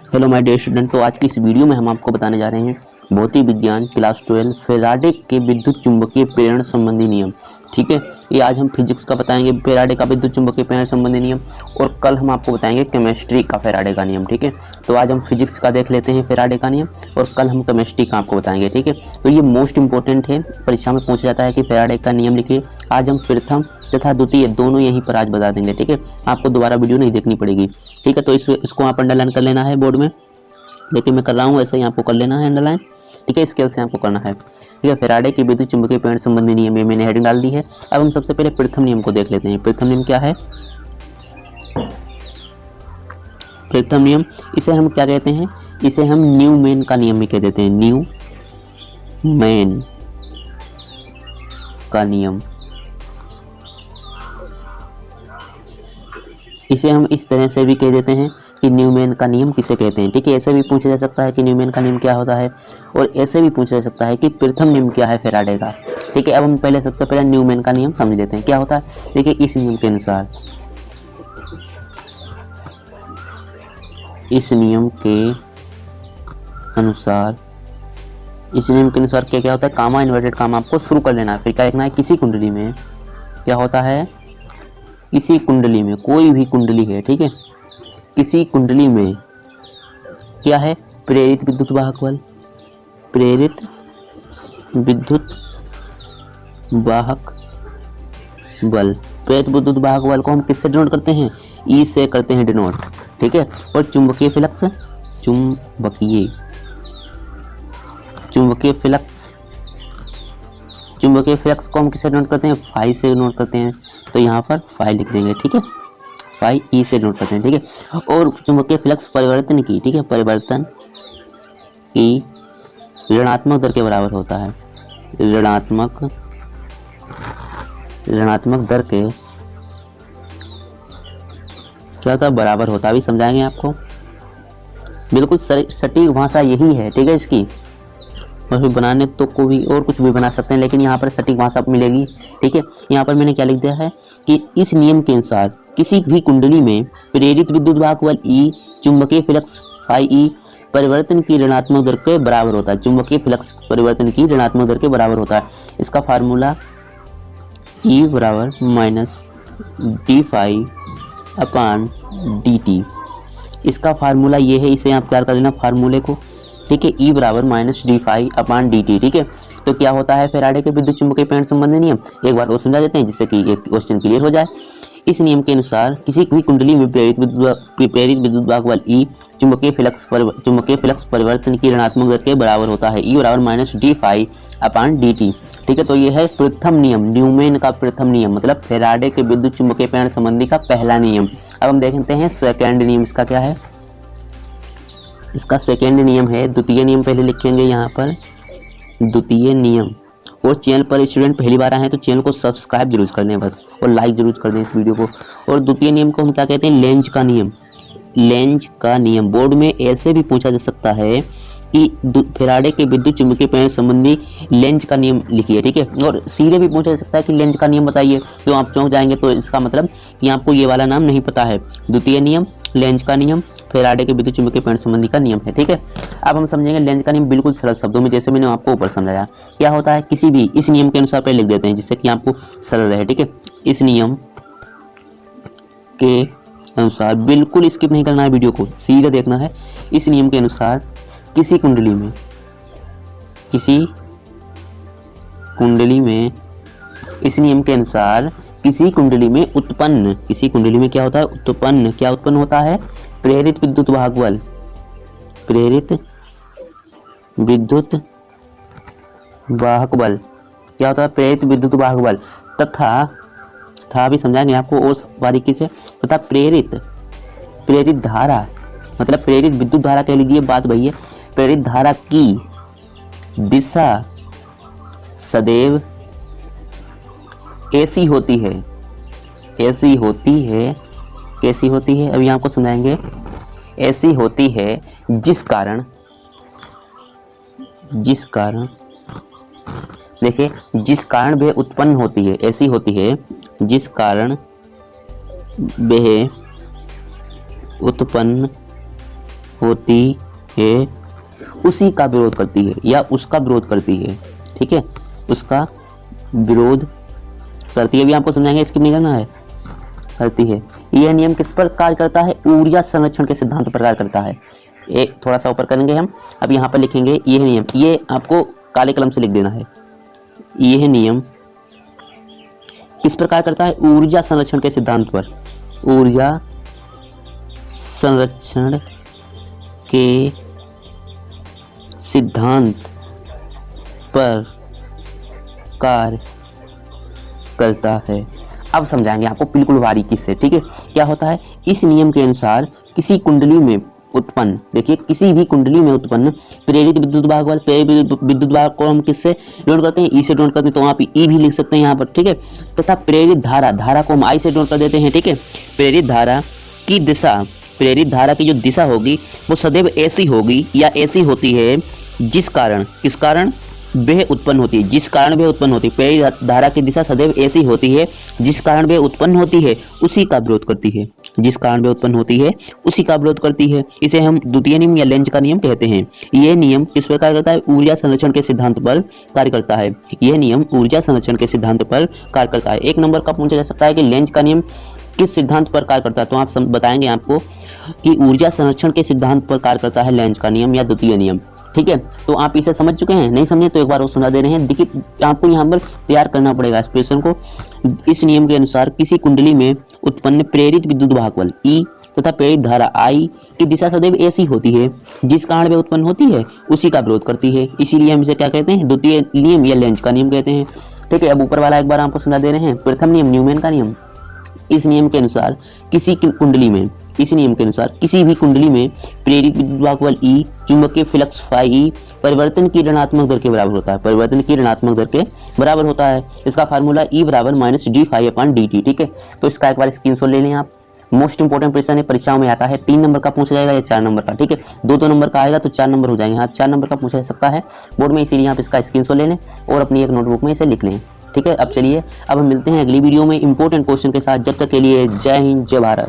Hello my dear student. तो आज की इस वीडियो में हम आपको बताने जा रहे हैं भौतिक विज्ञान क्लास 12 फेराडे के विद्युत चुंबकीय प्रेरण संबंधी नियम। ठीक है, ये आज हम फिजिक्स का बताएंगे फेराडे का विद्युत चुंबकीय प्रेरण संबंधी नियम, और कल हम आपको बताएंगे केमिस्ट्री का फेराडे का नियम। ठीक है, तो आज हम फिजिक्स का देख लेते हैं फेराडे का नियम, और कल हम केमिस्ट्री का आपको बताएंगे। ठीक है, तो ये मोस्ट इंपॉर्टेंट है, परीक्षा में पूछा जाता है कि फेराडे का नियम लिखिए। आज हम प्रथम तथा द्वितीय दोनों यहीं पर आज बता देंगे। ठीक है, आपको दोबारा वीडियो नहीं देखनी पड़ेगी। ठीक है, तो इसको आप अंडरलाइन कर लेना है बोर्ड में, लेकिन मैं कर रहा हूँ ऐसे ही आपको कर लेना है अंडरलाइन। ठीक है, स्केल से आपको करना है। ठीक है, फेराडे की विद्युत चुंबकीय प्रेरण संबंधी नियम में मैंने हेडिंग डाल दी है। अब हम सबसे पहले प्रथम नियम को देख लेते हैं। प्रथम नियम क्या है? प्रथम नियम, इसे हम क्या कहते हैं? इसे हम न्यूमैन का नियम भी कह देते हैं। न्यूमैन का नियम, इसे हम इस तरह से भी कह देते हैं कि न्यूमैन का नियम किसे कहते हैं। ठीक है, ऐसे भी पूछा जा सकता है कि न्यूमैन का नियम क्या होता है, और ऐसे भी पूछा जा सकता है कि प्रथम नियम क्या है फेराडे का। ठीक है, अब हम पहले सबसे पहले न्यूमैन का नियम समझ लेते हैं क्या होता है। देखिए, इस नियम के अनुसार, इस नियम के अनुसार क्या क्या होता है? कामा इन्वर्टेड कामा आपको शुरू कर लेना है। फिर क्या लिखना है? किसी कुंडली में क्या होता है? किसी कुंडली में, कोई भी कुंडली है, ठीक है, किसी कुंडली में क्या है? प्रेरित विद्युत वाहक बल। प्रेरित विद्युत वाहक बल, प्रेरित विद्युत वाहक बल को हम किससे डिनोट करते हैं? ई से करते हैं डिनोट। ठीक है, और चुंबकीय फ्लक्स, चुंबकीय फ्लक्स को हम किससे डिनोट करते हैं? फाई से डिनोट करते हैं। तो यहाँ पर फाई लिख देंगे। ठीक है, फाई ई से डिनोट करते हैं। ठीक है, और चुंबकीय फ्लक्स परिवर्तन की, ठीक है, परिवर्तन की ऋणात्मक दर के बराबर होता है। ऋणात्मक दर के क्या होता है? बराबर होता है। अभी समझाएंगे आपको। बिल्कुल सटीक भाषा यही है। ठीक है, इसकी और फिर बनाने तो को भी और कुछ भी बना सकते हैं, लेकिन यहाँ पर सटीक भाषा मिलेगी। ठीक है, यहाँ पर मैंने क्या लिख दिया है कि इस नियम के अनुसार किसी भी कुंडली में प्रेरित विद्युत वाहक बल ई चुंबकीय फ्लक्स फाई ई परिवर्तन की ऋणात्मक दर के बराबर होता है। चुंबकीय फ्लक्स परिवर्तन की ऋणात्मक दर के बराबर होता है। इसका फार्मूला ई बराबर minus D phi upon D T. इसका फार्मूला ये है, इसे आप तैयार कर लेना फार्मूले को। ठीक है, ई बराबर minus D phi upon D T. ठीक है, तो क्या होता है फेराडे के विद्युत चुंबकीय प्रेरण संबंधी नियम? एक बार वो समझा देते हैं जिससे कि एक क्वेश्चन क्लियर हो जाए। इस नियम के अनुसार किसी भी कुंडली में प्रेरित विद्युत वाहक बल ई चुंबकीय फ्लक्स परिवर्तन की ऋणात्मक दर के बराबर होता है। ई बराबर minus D phi upon D T. ठीक है, तो ये है प्रथम नियम, न्यूमैन का प्रथम नियम, मतलब फेराडे के विद्युत चुंबकीय प्रेरण संबंधी का पहला नियम। अब हम देखते हैं सेकेंड नियम इसका क्या है। इसका सेकेंड नियम है, द्वितीय नियम पहले लिखेंगे यहाँ पर, द्वितीय नियम। और चैनल पर स्टूडेंट पहली बार आए हैं तो चैनल को सब्सक्राइब जरूर कर दें बस, और लाइक जरूर कर दें इस वीडियो को। और द्वितीय नियम को हम क्या कहते हैं? लेंज का नियम। लेंज का नियम बोर्ड में ऐसे भी पूछा जा सकता है कि फेराडे के विद्युत चुंबकीय प्रेरण संबंधी लेंज का नियम लिखिए। ठीक है, और सीधे भी पूछा जा सकता है कि लेंज का नियम बताइए, तो आप चौंक जाएंगे, तो इसका मतलब कि आपको ये वाला नाम नहीं पता है। द्वितीय नियम, लेंज का नियम, फेराडे के विद्युत चुंबकीय प्रेरण संबंधी का नियम है। ठीक है, अब हम समझेंगे लेंज का नियम बिल्कुल सरल शब्दों में, जैसे मैंने आपको ऊपर समझाया। क्या होता है? किसी भी इस नियम के अनुसार पहले लिख देते हैं जिससे कि आपको सरल रहे। ठीक है, इस नियम के अनुसार, बिल्कुल स्किप नहीं करना है वीडियो को, सीधा देखना है। इस नियम के अनुसार किसी कुंडली में इस नियम के अनुसार किसी कुंडली में क्या होता है? क्या उत्पन्न होता है? प्रेरित विद्युत वाहक बल, प्रेरित विद्युत वाहक बल क्या होता है? प्रेरित विद्युत वाहक बल तथा भी समझाएंगे आपको और बारीकी से। तथा प्रेरित धारा, मतलब प्रेरित विद्युत धारा कह लीजिए, बात वही है। प्रेरित धारा की दिशा सदैव ऐसी होती है। कैसी होती है? अभी आपको समझाएंगे। ऐसी होती है जिस कारण देखिए, जिस कारण वह उत्पन्न होती है, ऐसी होती है जिस कारण वह उत्पन्न होती है उसी का विरोध करती है या उसका विरोध करती है, ठीक है, उसका विरोध करती है। भी आपको समझाएंगे, स्किप नहीं करना है, करती है। यह नियम किस पर कार्य करता है? ऊर्जा संरक्षण के सिद्धांत पर कार्य करता है। एक थोड़ा सा ऊपर करेंगे हम, अब यहाँ पर लिखेंगे यह नियम, ये आपको काले कलम से लिख देना है। यह नियम किस पर कार्य करता है? ऊर्जा संरक्षण के सिद्धांत पर, ऊर्जा संरक्षण के सिद्धांत पर कार्य करता है। अब समझाएंगे आपको बिल्कुल बारीकी से, ठीक है। क्या होता है? इस नियम के अनुसार किसी कुंडली में उत्पन्न, देखिए किसी भी कुंडली में उत्पन्न प्रेरित विद्युत भाग वाले, प्रेरित विद्युत भाग को हम किससे डोट करते हैं? ई से डोट करते हैं, तो आप ई भी लिख सकते हैं यहाँ पर, ठीक है। तथा प्रेरित धारा, धारा को हम आई से डोट कर देते हैं, ठीक है। प्रेरित धारा की दिशा, प्रेरित धारा की जो दिशा होगी वो सदैव ऐसी होगी या ऐसी होती है जिस कारण, किस कारण वह उत्पन्न होती है, जिस कारण वह उत्पन्न होती है। प्रेरित धारा की दिशा सदैव ऐसी होती है जिस कारण वह उत्पन्न होती है उसी का विरोध करती है, जिस कारण वह उत्पन्न होती है उसी का विरोध करती है। इसे हम द्वितीय नियम या लेंज का नियम कहते हैं। यह नियम किस पर कार्य करता है? ऊर्जा संरक्षण के सिद्धांत पर कार्य करता है। यह नियम ऊर्जा संरक्षण के सिद्धांत पर कार्य करता है। एक नंबर का पूछा जा सकता है कि लेंज का नियम किस सिद्धांत पर कार्य करता है, तो आप बताएंगे आपको कि ऊर्जा संरक्षण के सिद्धांत पर कार्य करता है लेंज का नियम या द्वितीय नियम, ठीक है। तो आप इसे समझ चुके हैं? नहीं समझे तो एक बार वो सुना दे रहे हैं। देखिए आपको यहाँ पर तैयार करना पड़ेगा एक्सप्रेशन को। इस नियम के अनुसार किसी कुंडली में उत्पन्न प्रेरित विद्युत भागबल ई तथा प्रेरित धारा आई की दिशा सदैव ऐसी होती है जिस कारण वह उत्पन्न होती है उसी का विरोध करती है। इसीलिए हम इसे क्या कहते हैं? द्वितीय नियम या लेंज का नियम कहते हैं, ठीक है। अब ऊपर वाला एक बार आपको सुना दे रहे हैं। प्रथम नियम न्यूमैन का नियम। इस नियम के अनुसार किसी कुंडली में, इस नियम के अनुसार किसी भी कुंडली में प्रेरित विद्युत भागबल ई चुंबकीय फ्लक्स फाई परिवर्तन की ऋणात्मक दर के बराबर होता है, परिवर्तन की ऋणात्मक दर के बराबर होता है। इसका फार्मूला ई बराबर minus D phi upon D T, ठीक है। तो इसका एक बार स्क्रीनशॉट ले लें आप। मोस्ट इंपोर्टेंट प्रश्न है, परीक्षाओं में आता है। 3 नंबर का पूछा जाएगा या 4 नंबर का, ठीक है। 2 नंबर का आएगा तो 4 नंबर हो जाएंगे। हाँ 4 नंबर का पूछा जा सकता है बोर्ड में, इसीलिए आप इसका स्क्रीनशॉट ले लें और अपनी एक नोटबुक में इसे लिख लें, ठीक है। अब चलिए अब हम मिलते हैं अगली वीडियो में इंपॉर्टेंट क्वेश्चन के साथ। जब तक के लिए जय हिंद, जय भारत।